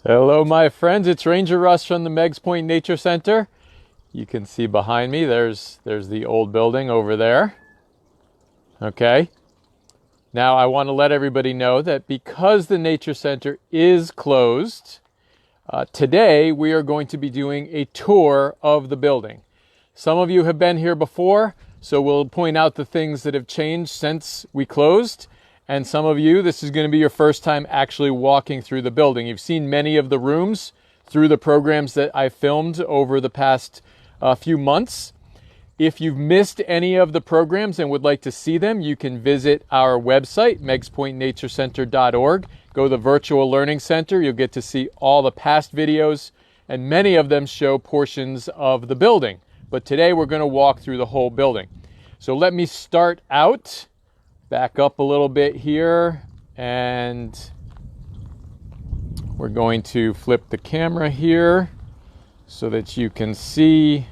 Hello, my friends. It's Ranger Russ from the Meigs Nature Center. You can see behind me, there's the old building over there. Okay. Now, I want to let everybody know that because the Nature Center is closed, today we are going to be doing a tour of the building. Some of you have been here before, so we'll point out the things that have changed since we closed. And some of you, this is going to be your first time actually walking through the building. You've seen many of the rooms through the programs that I filmed over the past few months. If you've missed any of the programs and would like to see them, you can visit our website, meigspointnaturecenter.org. Go to the Virtual Learning Center. You'll get to see all the past videos, and many of them show portions of the building. But today we're going to walk through the whole building. So let me start out. Back up a little bit here, and we're going to flip the camera here so that you can see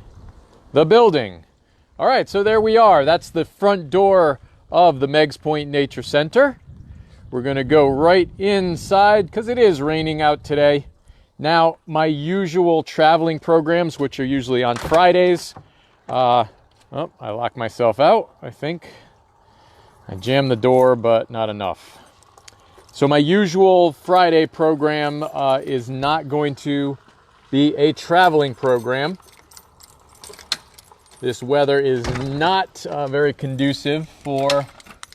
the building. All right, so there we are. That's the front door of the Meigs Nature Center. We're going to go right inside because it is raining out today. Now, my usual traveling programs, which are usually on Fridays. I locked myself out, I think. I jammed the door, but not enough. So my usual Friday program is not going to be a traveling program. This weather is not very conducive for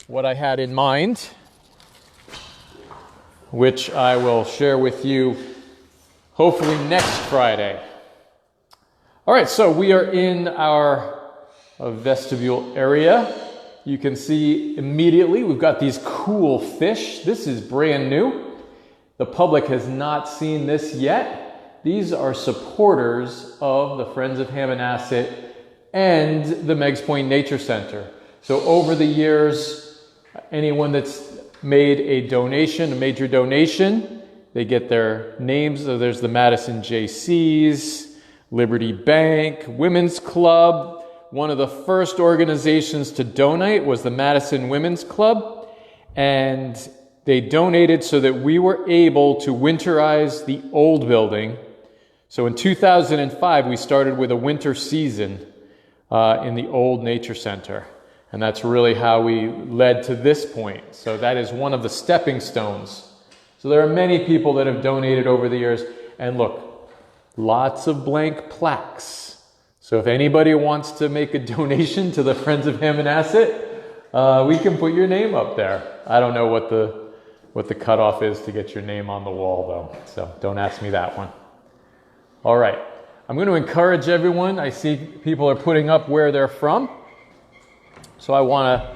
what I had in mind, which I will share with you hopefully next Friday. All right, so we are in our vestibule area. You can see immediately we've got these cool fish. This is brand new. The public has not seen this yet. These are supporters of the Friends of Hammonasset and the Meigs Nature Center. So over the years, anyone that's made a donation, a major donation, they get their names. So there's the Madison JCs, Liberty Bank, Women's Club. One of the first organizations to donate was the Madison Women's Club, and they donated so that we were able to winterize the old building. So in 2005, we started with a winter season in the old Nature Center, and that's really how we led to this point. So that is one of the stepping stones. So there are many people that have donated over the years, and look, lots of blank plaques. So if anybody wants to make a donation to the Friends of Hammonasset, we can put your name up there. I don't know what the cutoff is to get your name on the wall, though, so don't ask me that one. All right, I'm going to encourage everyone. I see people are putting up where they're from, so I want to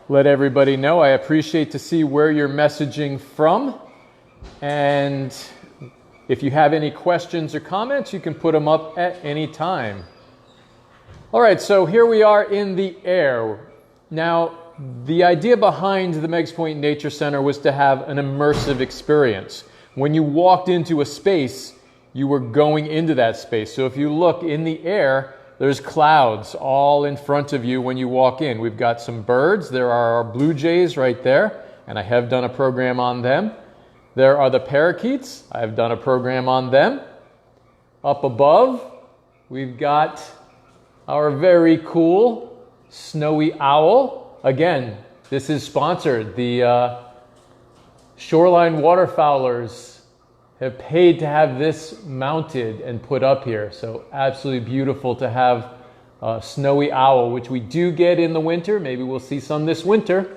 let everybody know I appreciate to see where you're messaging from, and if you have any questions or comments, you can put them up at any time. All right, so here we are in the air. Now, the idea behind the Meigs Nature Center was to have an immersive experience. When you walked into a space, you were going into that space. So if you look in the air, there's clouds all in front of you when you walk in. We've got some birds. There are our blue jays right there, and I have done a program on them. There are the parakeets. I've done a program on them. Up above, we've got our very cool snowy owl. Again, this is sponsored. The shoreline waterfowlers have paid to have this mounted and put up here. So absolutely beautiful to have a snowy owl, which we do get in the winter. Maybe we'll see some this winter.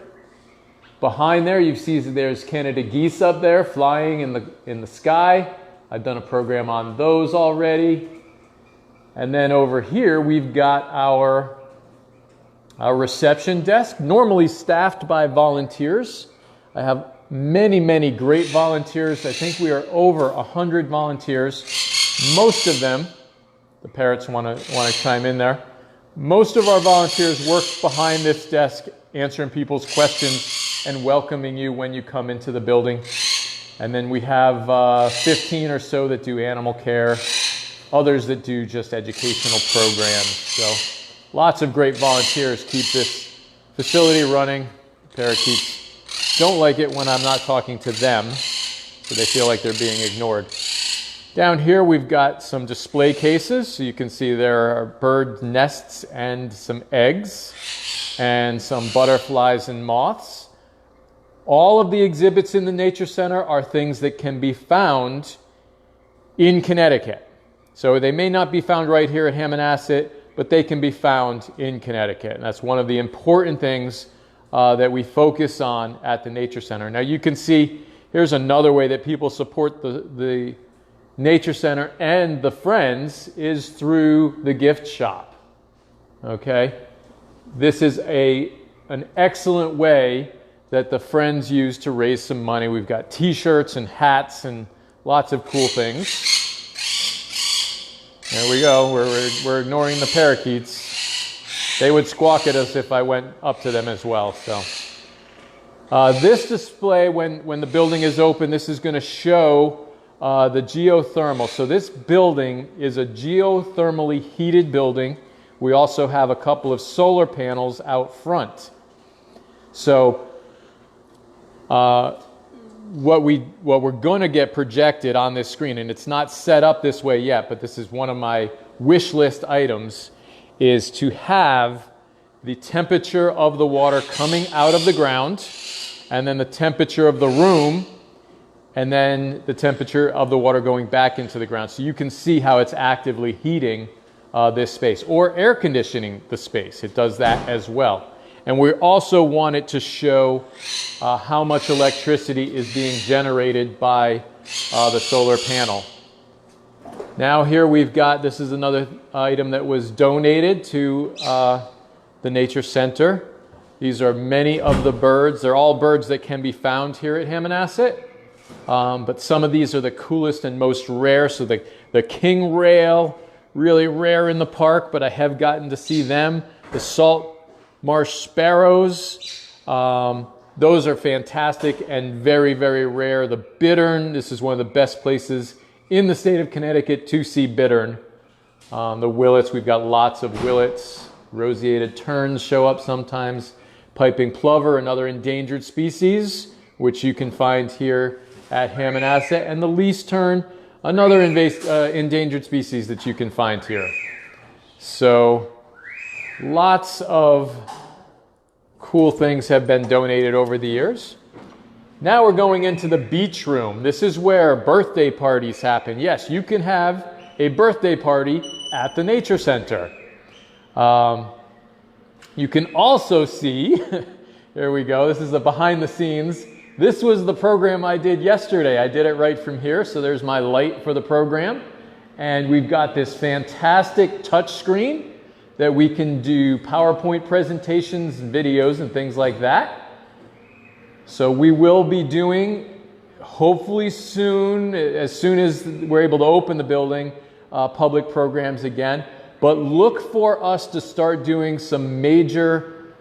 Behind there, you see there's Canada geese up there flying in the sky. I've done a program on those already. And then over here, we've got our reception desk, normally staffed by volunteers. I have many, many great volunteers. I think we are over 100 volunteers. Most of them, the parrots want to chime in there. Most of our volunteers work behind this desk, answering people's questions and welcoming you when you come into the building. And then we have 15 or so that do animal care, others that do just educational programs. So lots of great volunteers keep this facility running. Parakeets don't like it when I'm not talking to them. so they feel like they're being ignored. Down here we've got some display cases, so you can see there are bird nests and some eggs and some butterflies and moths. All of the exhibits in the Nature Center are things that can be found in Connecticut. So they may not be found right here at Hammonasset, but they can be found in Connecticut. And that's one of the important things that we focus on at the Nature Center. Now you can see, here's another way that people support the Nature Center and the Friends is through the gift shop. Okay? This is an excellent way that the Friends use to raise some money. We've got t-shirts and hats and lots of cool things. There we go. We're ignoring the parakeets. They would squawk at us if I went up to them as well. So this display, when the building is open, this is going to show the geothermal. So this building is a geothermally heated building. We also have a couple of solar panels out front. So what we're going to get projected on this screen, and it's not set up this way yet, but this is one of my wish list items, is to have the temperature of the water coming out of the ground, and then the temperature of the room, and then the temperature of the water going back into the ground. So you can see how it's actively heating this space, or air conditioning the space. It does that as well. And we also want it to show how much electricity is being generated by the solar panel. Now here we've got, this is another item that was donated to the Nature Center. These are many of the birds. They're all birds that can be found here at Hammonasset. But some of these are the coolest and most rare. So the king rail, really rare in the park, but I have gotten to see them. The salt marsh sparrows, those are fantastic and very, very rare. The bittern, this is one of the best places in the state of Connecticut to see bittern. The willets, we've got lots of willets. Roseated terns show up sometimes. Piping plover, another endangered species, which you can find here at Hammonasset. And the least tern, another endangered species that you can find here. So lots of cool things have been donated over the years. Now we're going into the beach room. This is where birthday parties happen. Yes, you can have a birthday party at the Nature Center. You can also see, here we go, this is the behind the scenes. This was the program I did yesterday. I did it right from here, so there's my light for the program. And we've got this fantastic touch screen that we can do PowerPoint presentations and videos and things like that. So we will be doing, hopefully soon as we're able to open the building, public programs again. But look for us to start doing some major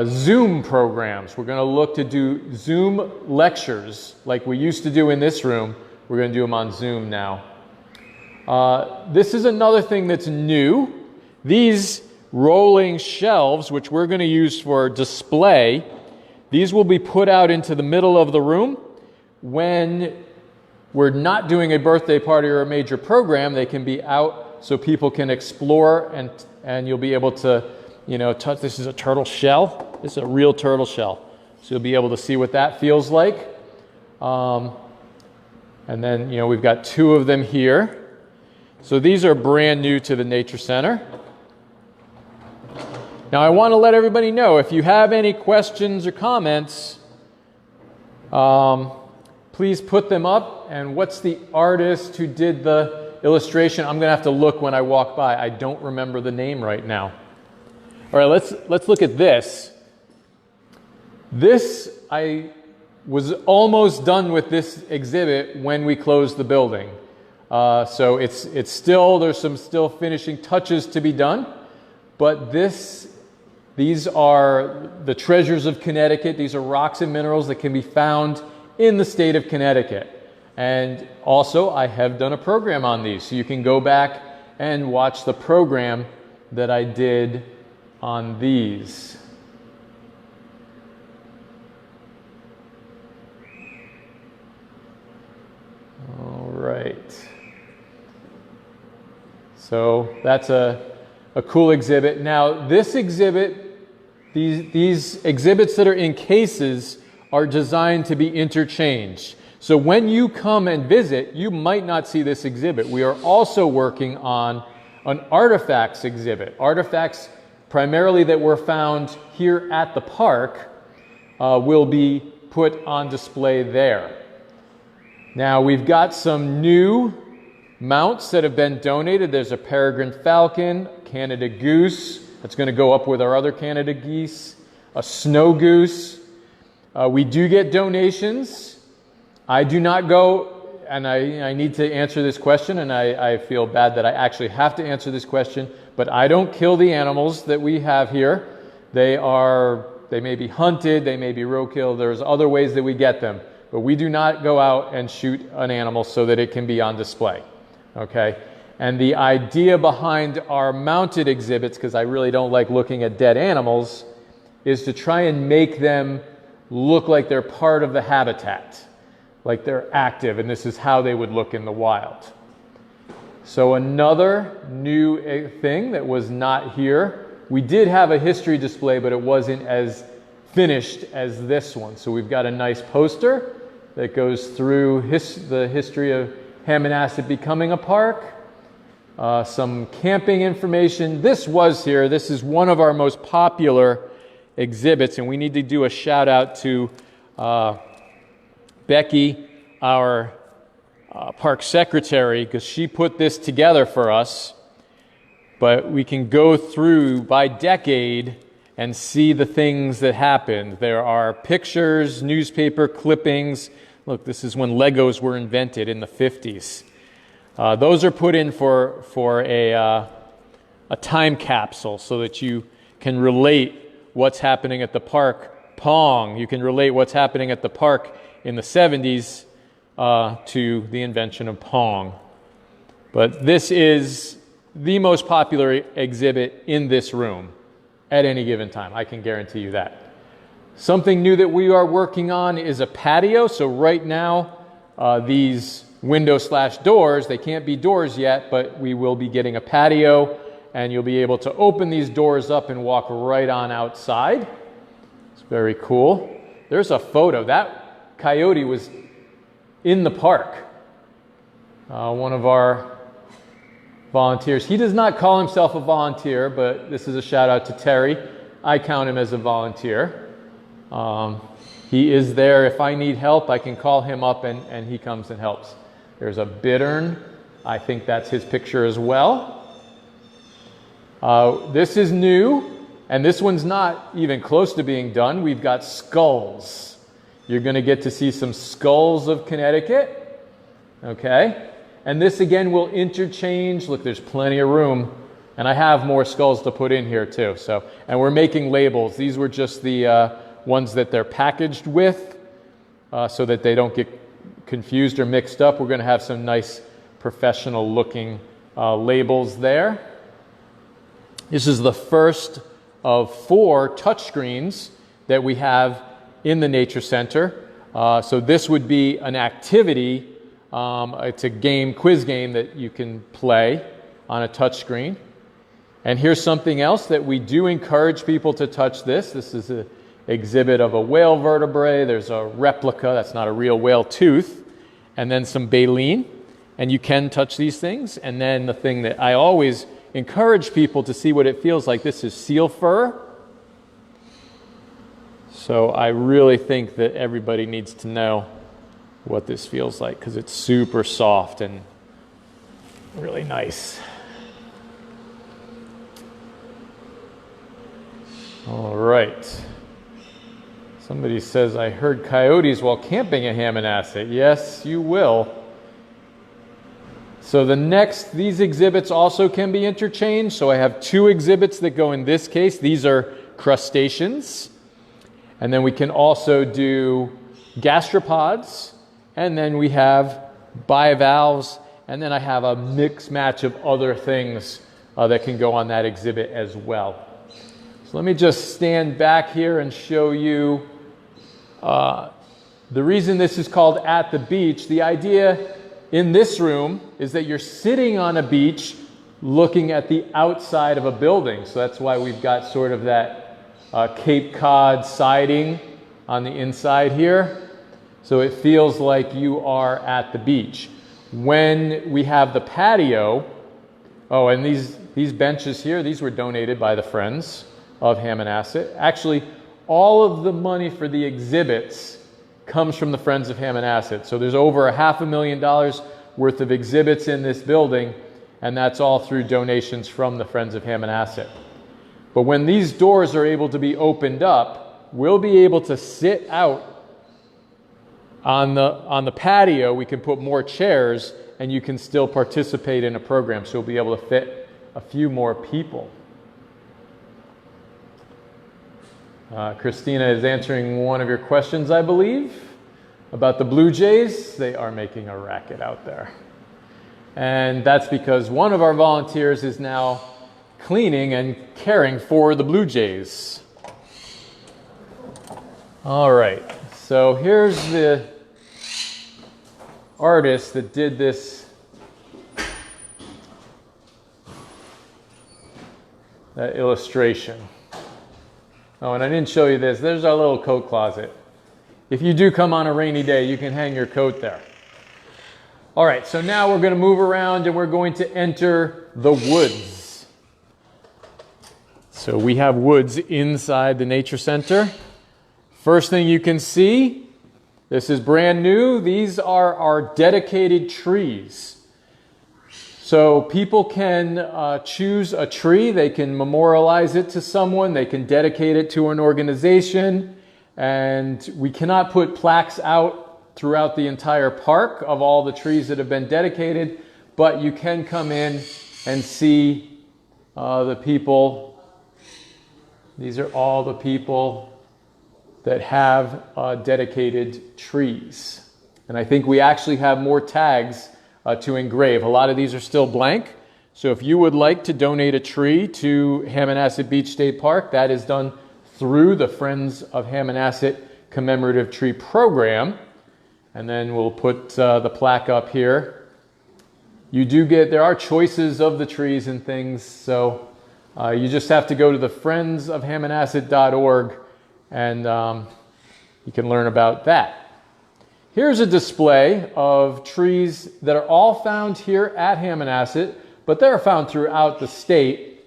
Zoom programs. We're going to look to do Zoom lectures like we used to do in this room. We're going to do them on Zoom now. This is another thing that's new. These rolling shelves, which we're going to use for display, these will be put out into the middle of the room. When we're not doing a birthday party or a major program, they can be out so people can explore, and you'll be able to, touch. This is a turtle shell. This is a real turtle shell. So you'll be able to see what that feels like. And then, we've got two of them here. So these are brand new to the Nature Center. Now I want to let everybody know, if you have any questions or comments, please put them up. And what's the artist who did the illustration? I'm going to have to look when I walk by. I don't remember the name right now. All right, let's look at this. I was almost done with this exhibit when we closed the building. So it's still, there's some still finishing touches to be done, but these are the treasures of Connecticut. These are rocks and minerals that can be found in the state of Connecticut. And also, I have done a program on these, so you can go back and watch the program that I did on these. right. So that's a cool exhibit. Now, this exhibit, these exhibits that are in cases are designed to be interchanged. So when you come and visit, you might not see this exhibit. We are also working on an artifacts exhibit. Artifacts primarily that were found here at the park will be put on display there. Now we've got some new mounts that have been donated. There's a peregrine falcon, Canada goose, that's going to go up with our other Canada geese, a snow goose. We do get donations. I do not go, and I need to answer this question, and I feel bad that I actually have to answer this question, but I don't kill the animals that we have here. They may be hunted, they may be roadkill, there's other ways that we get them, but we do not go out and shoot an animal so that it can be on display, okay? And the idea behind our mounted exhibits, because I really don't like looking at dead animals, is to try and make them look like they're part of the habitat, like they're active, and this is how they would look in the wild. So another new thing that was not here, we did have a history display, but it wasn't as finished as this one. So we've got a nice poster that goes through the history of Hammonasset becoming a park, some camping information. This was here. This is one of our most popular exhibits, and we need to do a shout out to Becky, our park secretary, because she put this together for us. But we can go through by decade and see the things that happened. There are pictures, newspaper clippings. Look, this is when Legos were invented in the 50s. Those are put in for a time capsule so that you can relate what's happening at the park. Pong, you can relate what's happening at the park in the 70s to the invention of Pong. But this is the most popular exhibit in this room at any given time. I can guarantee you that. Something new that we are working on is a patio. So right now, these window/doors, they can't be doors yet, but we will be getting a patio, and you'll be able to open these doors up and walk right on outside. It's very cool. There's a photo. That coyote was in the park. One of our volunteers. He does not call himself a volunteer, but this is a shout out to Terry. I count him as a volunteer. He is there. If I need help, I can call him up and he comes and helps. There's a bittern. I think that's his picture as well. This is new, and this one's not even close to being done. We've got skulls. You're going to get to see some skulls of Connecticut. Okay? And this again will interchange. Look, there's plenty of room. And I have more skulls to put in here too. And we're making labels. These were just the ones that they're packaged with so that they don't get confused or mixed up. We're going to have some nice professional looking labels there. This is the first of 4 touchscreens that we have in the Nature Center. So this would be an activity. It's a quiz game that you can play on a touch screen. And here's something else that we do encourage people to touch this. This is an exhibit of a whale vertebrae. There's a replica, that's not a real whale tooth, and then some baleen. And you can touch these things. And then the thing that I always encourage people to see what it feels like, this is seal fur. So I really think that everybody needs to know what this feels like, because it's super soft and really nice. All right. Somebody says, I heard coyotes while camping at Hammonasset. Yes, you will. So these exhibits also can be interchanged. So I have 2 exhibits that go in this case. These are crustaceans. And then we can also do gastropods. And then we have bivalves, and then I have a mix match of other things that can go on that exhibit as well. So let me just stand back here and show you the reason this is called At the Beach. The idea in this room is that you're sitting on a beach looking at the outside of a building. So that's why we've got sort of that Cape Cod siding on the inside here. So it feels like you are at the beach. When we have the patio, oh, and these benches here, these were donated by the Friends of Hammonasset. Actually, all of the money for the exhibits comes from the Friends of Hammonasset. So there's over $500,000 worth of exhibits in this building, and that's all through donations from the Friends of Hammonasset. But when these doors are able to be opened up, we'll be able to sit out on the patio. We can put more chairs, and you can still participate in a program. So we'll be able to fit a few more people. Christina is answering one of your questions, I believe, about the Blue Jays. They are making a racket out there. And that's because one of our volunteers is now cleaning and caring for the Blue Jays. All right, so here's the artist that did this, that illustration. Oh, and I didn't show you this. There's our little coat closet. If you do come on a rainy day, you can hang your coat there. All right, so now we're going to move around and we're going to enter the woods. So we have woods inside the Nature Center. First thing you can see, this is brand new. These are our dedicated trees. So people can choose a tree. They can memorialize it to someone. They can dedicate it to an organization. And we cannot put plaques out throughout the entire park of all the trees that have been dedicated, but you can come in and see the people. These are all the people that have dedicated trees. And I think we actually have more tags to engrave. A lot of these are still blank. So if you would like to donate a tree to Hammonasset Beach State Park, that is done through the Friends of Hammonasset Commemorative Tree Program. And then we'll put the plaque up here. You do get, there are choices of the trees and things, so you just have to go to the friendsofhammonasset.org and you can learn about that. Here's a display of trees that are all found here at Hammonasset, but they're found throughout the state.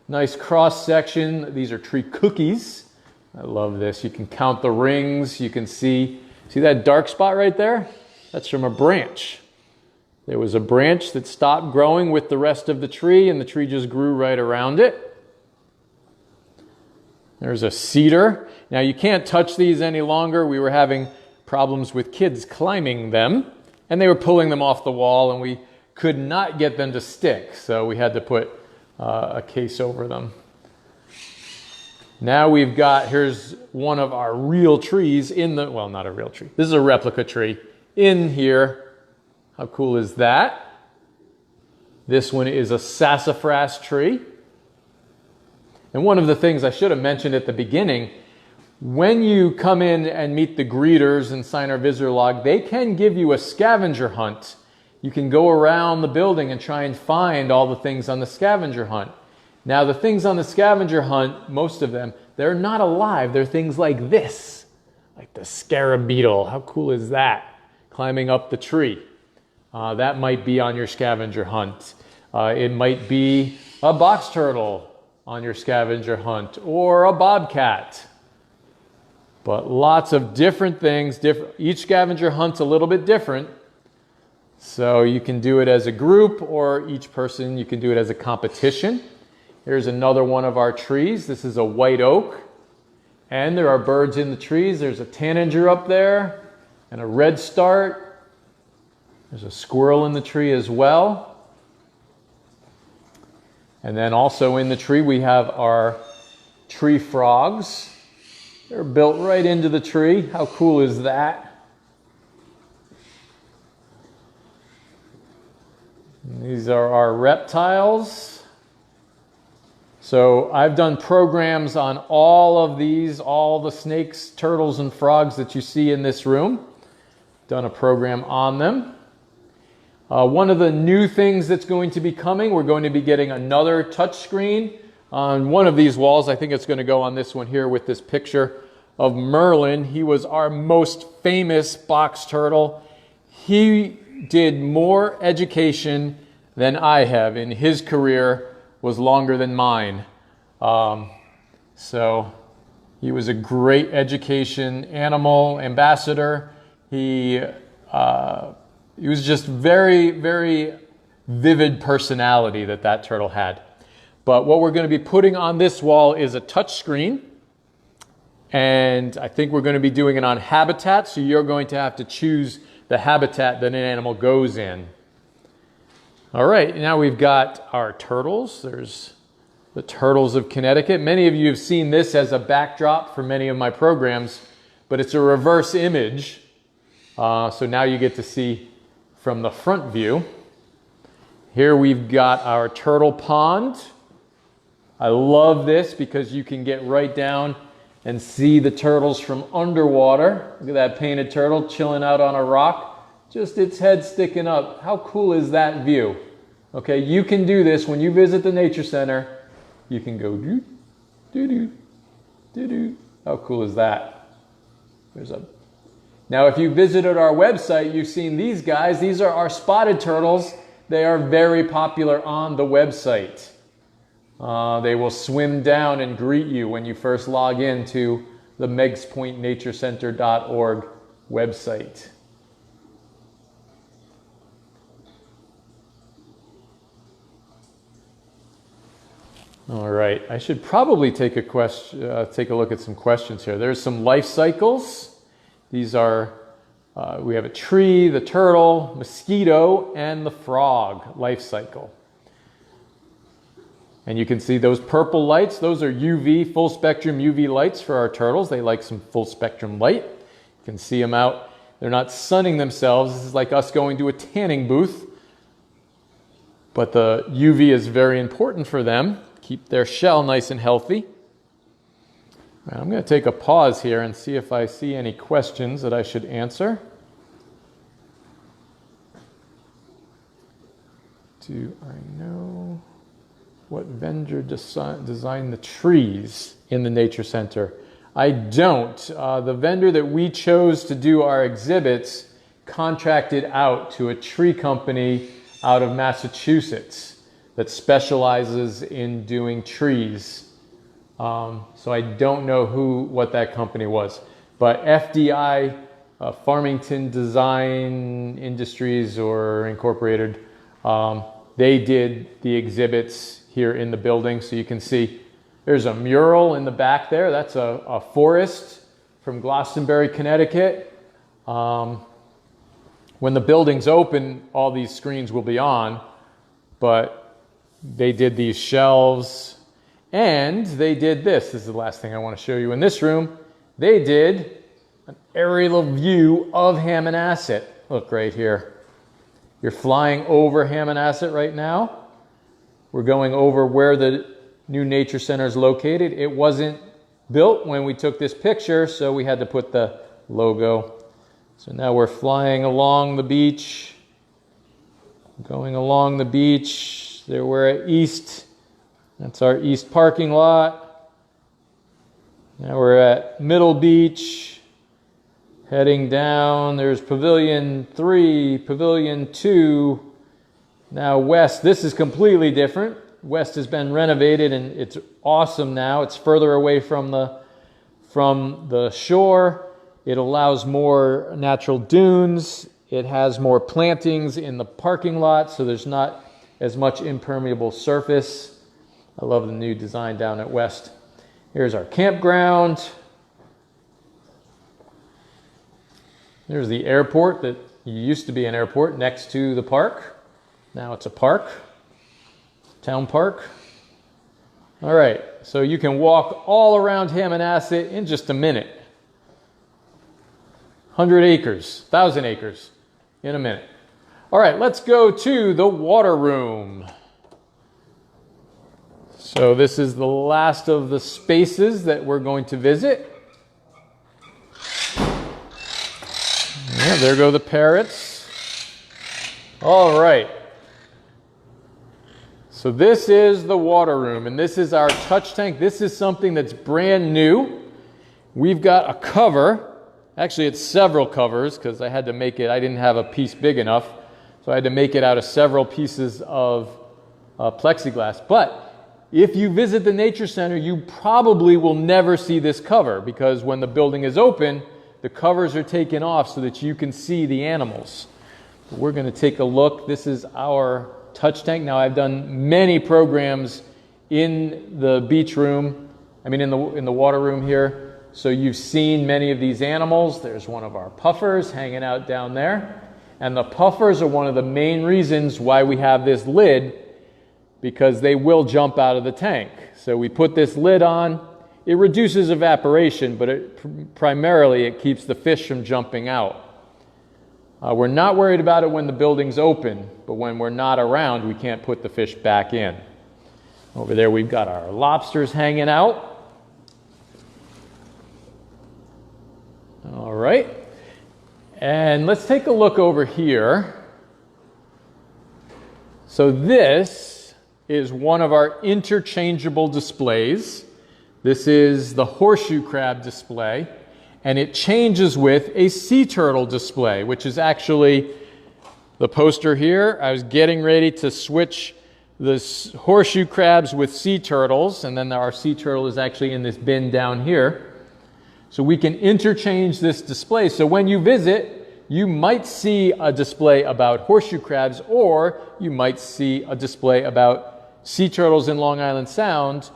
Nice cross section. These are tree cookies. I love this. You can count the rings. You can see that dark spot right there? That's from a branch. There was a branch that stopped growing with the rest of the tree, and the tree just grew right around it. There's a cedar. Now you can't touch these any longer. We were having problems with kids climbing them, and they were pulling them off the wall, and we could not get them to stick, so we had to put a case over them. Now we've got, here's one of our real trees in the, well, not a real tree. This is a replica tree in here. How cool is that? This one is a sassafras tree. And one of the things I should have mentioned at the beginning, when you come in and meet the greeters and sign our visitor log, they can give you a scavenger hunt. You can go around the building and try and find all the things on the scavenger hunt. Now, the things on the scavenger hunt, most of them, they're not alive. They're things like this, like the scarab beetle. How cool is that? Climbing up the tree. That might be on your scavenger hunt. It might be a box turtle on your scavenger hunt, or a bobcat. But lots of different things. Each scavenger hunt's a little bit different. So you can do it as a group, or each person, you can do it as a competition. Here's another one of our trees. This is a white oak. And there are birds in the trees. There's a tanager up there and a redstart. There's a squirrel in the tree as well. And then also in the tree we have our tree frogs. They're built right into the tree. How cool is that? And these are our reptiles. So I've done programs on all of these, all the snakes, turtles, and frogs that you see in this room. Done a program on them. One of the new things that's going to be coming, we're going to be getting another touch screen on one of these walls. I think it's going to go on this one here with this picture of Merlin. He was our most famous box turtle. He did more education than I have, and his career was longer than mine. So he was a great education animal ambassador. He was just very, very vivid personality that turtle had. But what we're going to be putting on this wall is a touch screen. And I think we're going to be doing it on habitat. So you're going to have to choose the habitat that an animal goes in. All right, now we've got our turtles. There's the turtles of Connecticut. Many of you have seen this as a backdrop for many of my programs, but it's a reverse image. So now you get to see from the front view. Here we've got our turtle pond. I love this because you can get right down and see the turtles from underwater. Look at that painted turtle chilling out on a rock, just its head sticking up. How cool is that view? Okay, you can do this when you visit the nature center. You can go doo doo doo doo doo. How cool is that? Now, if you visited our website, you've seen these guys. These are our spotted turtles. They are very popular on the website. They will swim down and greet you when you first log in the meigspointnaturecenter.org website. All right, I should probably take a look at some questions here. There's some life cycles. These are, we have a tree, the turtle, mosquito, and the frog life cycle. And you can see those purple lights. Those are UV, full spectrum UV lights for our turtles. They like some full spectrum light. You can see them out. They're not sunning themselves. This is like us going to a tanning booth. But the UV is very important for them. Keep their shell nice and healthy. All right, I'm going to take a pause here and see if I see any questions that I should answer. Do I know what vendor designed the trees in the Nature Center? I don't. The vendor that we chose to do our exhibits contracted out to a tree company out of Massachusetts that specializes in doing trees. So I don't know what that company was. But FDI, Farmington Design Industries or Incorporated, they did the exhibits here in the building. So you can see there's a mural in the back there. That's a forest from Glastonbury, Connecticut. When the building's open, all these screens will be on, but they did these shelves and they did this. This is the last thing I want to show you in this room. They did an aerial view of Hammonasset. Look right here. You're flying over Hammonasset right now. We're going over where the new Nature Center is located. It wasn't built when we took this picture, so we had to put the logo. So now we're flying along the beach, going along the beach. There we're at East. That's our East parking lot. Now we're at Middle Beach, heading down. There's Pavilion 3, Pavilion 2. Now West, this is completely different. West has been renovated and it's awesome now. It's further away from the shore. It allows more natural dunes. It has more plantings in the parking lot, so there's not as much impermeable surface. I love the new design down at West. Here's our campground. There's the airport that used to be an airport next to the park. Now it's a park, town park. All right, so you can walk all around Hammonasset in just a minute. 100 acres, 1,000 acres in a minute. All right, let's go to the water room. So this is the last of the spaces that we're going to visit. Yeah, there go the parrots. All right. So this is the water room, and this is our touch tank. This is something that's brand new. We've got a cover. Actually, it's several covers because I had to make it. I didn't have a piece big enough, so I had to make it out of several pieces of plexiglass. But if you visit the Nature Center, you probably will never see this cover because when the building is open, the covers are taken off so that you can see the animals. We're going to take a look. This is our touch tank. Now, I've done many programs in the beach room, in the water room here. So you've seen many of these animals. There's one of our puffers hanging out down there. And the puffers are one of the main reasons why we have this lid, because they will jump out of the tank. So we put this lid on. It reduces evaporation, but primarily it keeps the fish from jumping out. We're not worried about it when the building's open, but when we're not around, we can't put the fish back in. Over there we've got our lobsters hanging out. All right. And let's take a look over here. So this is one of our interchangeable displays. This is the horseshoe crab display. And it changes with a sea turtle display, which is actually the poster here. I was getting ready to switch the horseshoe crabs with sea turtles, and then our sea turtle is actually in this bin down here. So we can interchange this display. So when you visit, you might see a display about horseshoe crabs, or you might see a display about sea turtles in Long Island Sound.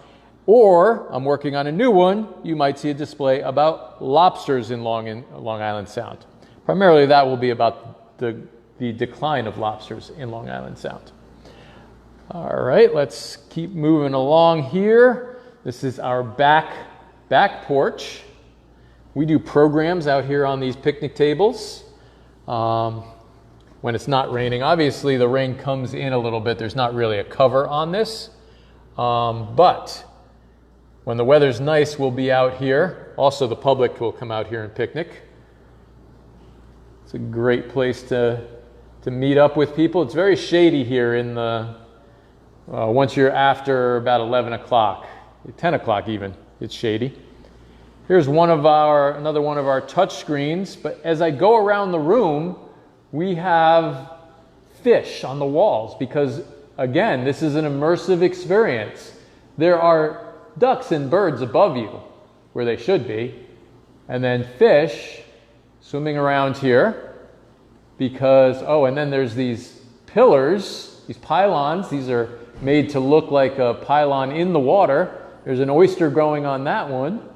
Or, I'm working on a new one, you might see a display about lobsters in Long Island Sound. Primarily that will be about the decline of lobsters in Long Island Sound. All right, let's keep moving along here. This is our back porch. We do programs out here on these picnic tables when it's not raining. Obviously the rain comes in a little bit. There's not really a cover on this, but when the weather's nice, we'll be out here. Also, the public will come out here and picnic. It's a great place to meet up with people. It's very shady here in the once you're after about 11 o'clock, 10 o'clock even, it's shady. Here's another one of our touch screens. But as I go around the room, we have fish on the walls because, again, this is an immersive experience. There are ducks and birds above you, where they should be, and then fish swimming around here because, and then there's these pillars, these pylons. These are made to look like a pylon in the water. There's an oyster growing on that one.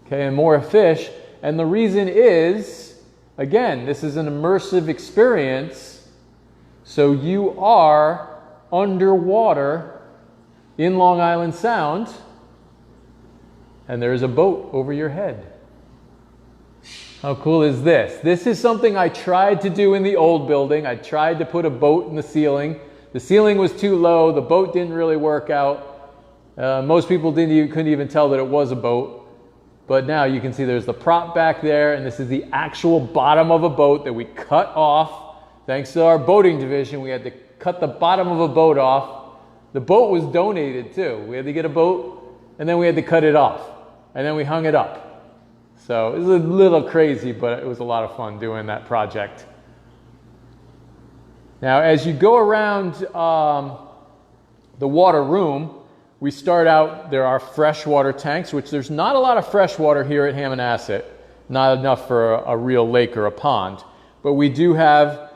Okay, and more fish. And the reason is, again, this is an immersive experience, so you are underwater in Long Island Sound, and there's a boat over your head. How cool is this? This is something I tried to do in the old building. I tried to put a boat in the ceiling. The ceiling was too low. The boat didn't really work out. Most people couldn't even tell that it was a boat. But now you can see there's the prop back there, and this is the actual bottom of a boat that we cut off. Thanks to our boating division, we had to cut the bottom of a boat off. The boat was donated too. We had to get a boat, and then we had to cut it off. And then we hung it up. So it was a little crazy, but it was a lot of fun doing that project. Now, as you go around the water room, we start out, there are freshwater tanks, which there's not a lot of freshwater here at Hammonasset, not enough for a real lake or a pond. But we do have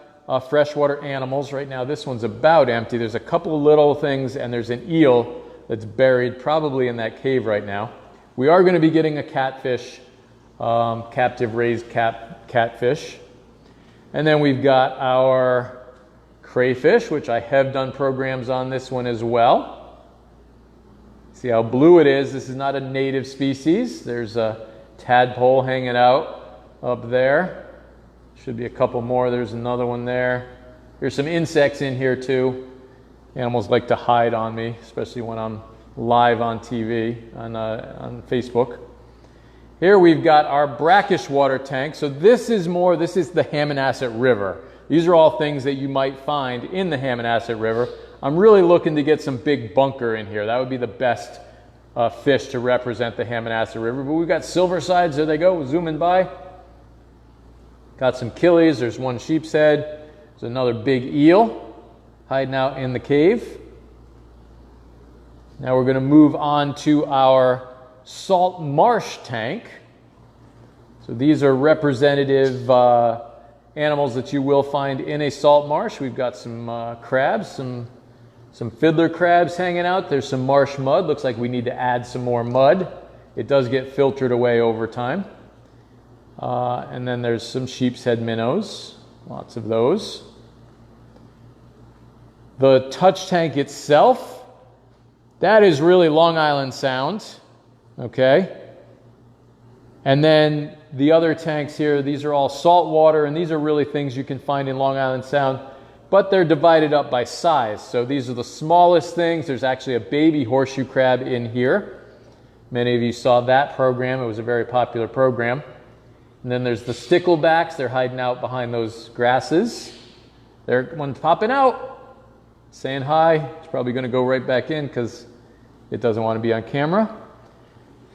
freshwater animals. Right now, this one's about empty. There's a couple of little things, and there's an eel that's buried probably in that cave right now. We are going to be getting a catfish, captive raised catfish. And then we've got our crayfish, which I have done programs on this one as well. See how blue it is? This is not a native species. There's a tadpole hanging out up there. Should be a couple more. There's another one there. There's some insects in here too. Animals like to hide on me, especially when I'm live on TV, on Facebook. Here we've got our brackish water tank. So this is the Hammonasset River. These are all things that you might find in the Hammonasset River. I'm really looking to get some big bunker in here. That would be the best fish to represent the Hammonasset River. But we've got silver sides. There they go, zooming by. Got some killies. There's one sheep's head. There's another big eel hiding out in the cave. Now we're going to move on to our salt marsh tank. So these are representative animals that you will find in a salt marsh. We've got some crabs, some fiddler crabs hanging out. There's some marsh mud. Looks like we need to add some more mud. It does get filtered away over time. And then there's some sheep's head minnows. Lots of those. The touch tank itself, that is really Long Island Sound, okay? And then the other tanks here, these are all salt water, and these are really things you can find in Long Island Sound, but they're divided up by size. So these are the smallest things. There's actually a baby horseshoe crab in here. Many of you saw that program. It was a very popular program. And then there's the sticklebacks. They're hiding out behind those grasses. There, one's popping out, saying hi. It's probably going to go right back in because it doesn't want to be on camera.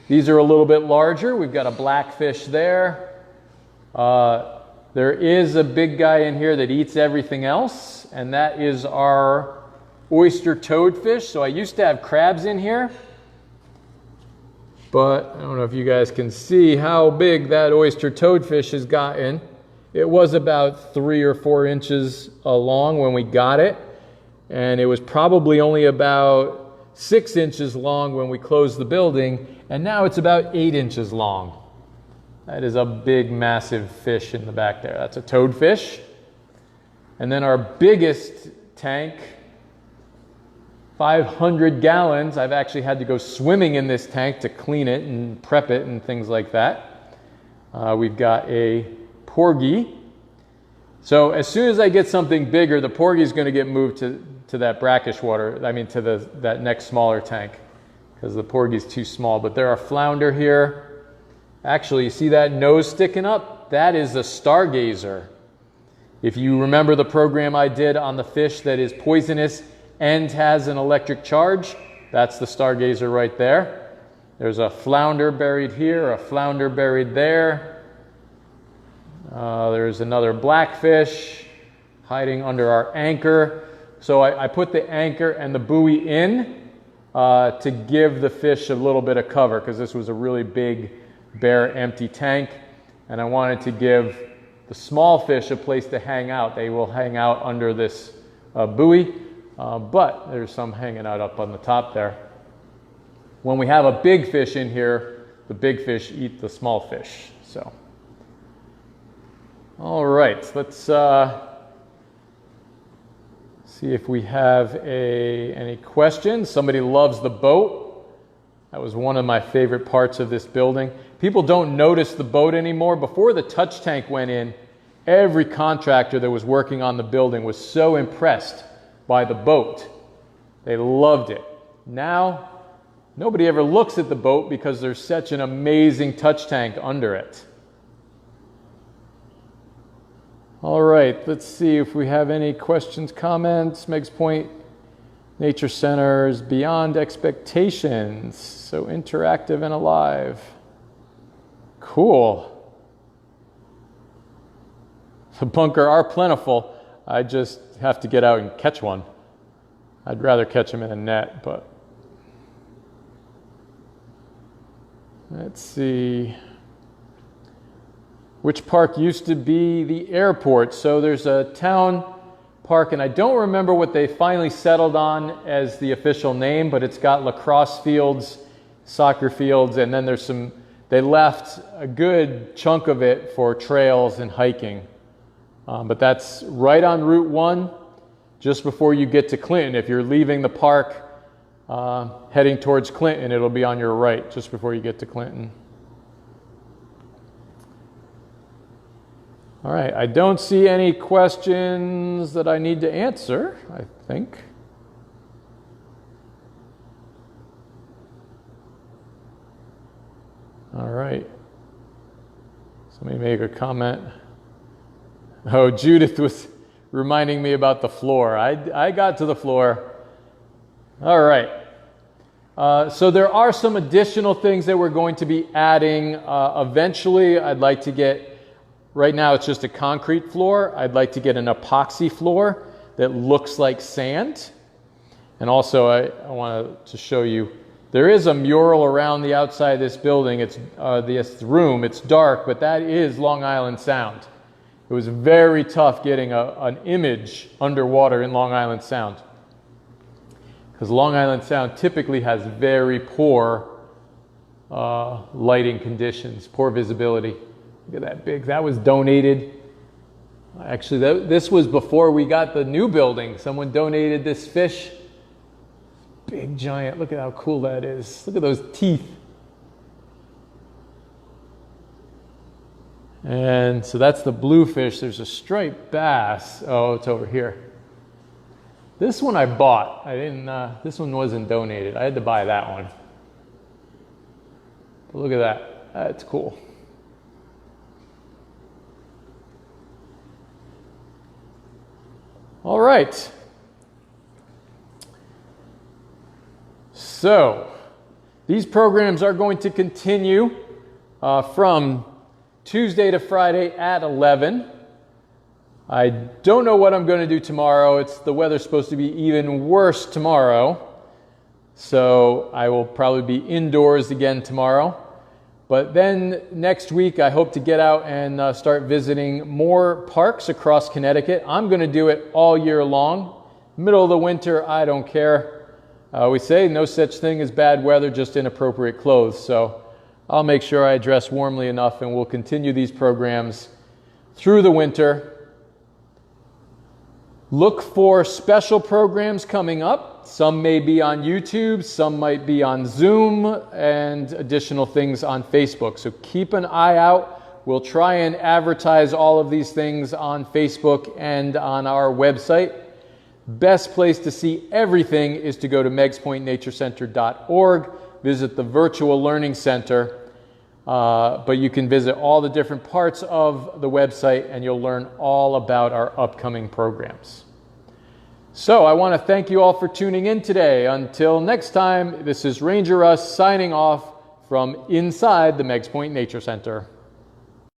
These are a little bit larger. We've got a blackfish there. There is a big guy in here that eats everything else, and that is our oyster toadfish. So I used to have crabs in here, but I don't know if you guys can see how big that oyster toadfish has gotten. It was about 3 or 4 inches long when we got it, and it was probably only about 6 inches long when we closed the building, and now it's about 8 inches long. That is a big, massive fish in the back there. That's a toadfish. And then our biggest tank, 500 gallons. I've actually had to go swimming in this tank to clean it and prep it and things like that. We've got a porgy. So as soon as I get something bigger, the porgy is going to get moved to that brackish water, to that next smaller tank, because the porgy is too small. But there are flounder here. Actually, you see that nose sticking up? That is a stargazer. If you remember the program I did on the fish that is poisonous and has an electric charge, that's the stargazer right there. There's a flounder buried here, a flounder buried there. There's another blackfish hiding under our anchor. So I put the anchor and the buoy in to give the fish a little bit of cover, because this was a really big, bare, empty tank, and I wanted to give the small fish a place to hang out. They will hang out under this buoy, but there's some hanging out up on the top there. When we have a big fish in here, the big fish eat the small fish. So, all right, let's see if we have any questions. Somebody loves the boat. That was one of my favorite parts of this building. People don't notice the boat anymore. Before the touch tank went in, every contractor that was working on the building was so impressed by the boat. They loved it. Now, nobody ever looks at the boat because there's such an amazing touch tank under it. All right, let's see if we have any questions, comments. Meigs Point Nature Center is beyond expectations, so interactive and alive. Cool. The bunker are plentiful. I just have to get out and catch one. I'd rather catch them in a net, but let's see. Which park used to be the airport? So there's a town park, and I don't remember what they finally settled on as the official name, but it's got lacrosse fields, soccer fields, and then there's they left a good chunk of it for trails and hiking. But that's right on Route 1, just before you get to Clinton. If you're leaving the park heading towards Clinton, it'll be on your right, just before you get to Clinton. All right, I don't see any questions that I need to answer, I think. All right. Somebody make a comment. Oh, Judith was reminding me about the floor. I got to the floor. All right. So there are some additional things that we're going to be adding. Eventually, I'd like to get, right now it's just a concrete floor. I'd like to get an epoxy floor that looks like sand. And also, I wanted to show you, there is a mural around the outside of this building. It's this room. It's dark, but that is Long Island Sound. It was very tough getting an image underwater in Long Island Sound, because Long Island Sound typically has very poor lighting conditions, poor visibility. Look at that big. That was donated. Actually, this was before we got the new building. Someone donated this fish. Big giant. Look at how cool that is. Look at those teeth. And so that's the bluefish. There's a striped bass. Oh, it's over here. This one I bought. I didn't. This one wasn't donated. I had to buy that one. But look at that. That's cool. All right. So these programs are going to continue from Tuesday to Friday at 11. I don't know what I'm going to do tomorrow. The weather's supposed to be even worse tomorrow. So I will probably be indoors again tomorrow. But then next week, I hope to get out and start visiting more parks across Connecticut. I'm going to do it all year long. Middle of the winter, I don't care. We say no such thing as bad weather, just inappropriate clothes. So I'll make sure I dress warmly enough, and we'll continue these programs through the winter. Look for special programs coming up. Some may be on YouTube, some might be on Zoom, and additional things on Facebook. So keep an eye out. We'll try and advertise all of these things on Facebook and on our website. Best place to see everything is to go to meigspointnaturecenter.org, visit the Virtual Learning Center, but you can visit all the different parts of the website and you'll learn all about our upcoming programs. So I want to thank you all for tuning in today. Until next time, this is Ranger Russ signing off from inside the Meigs Point Nature Center.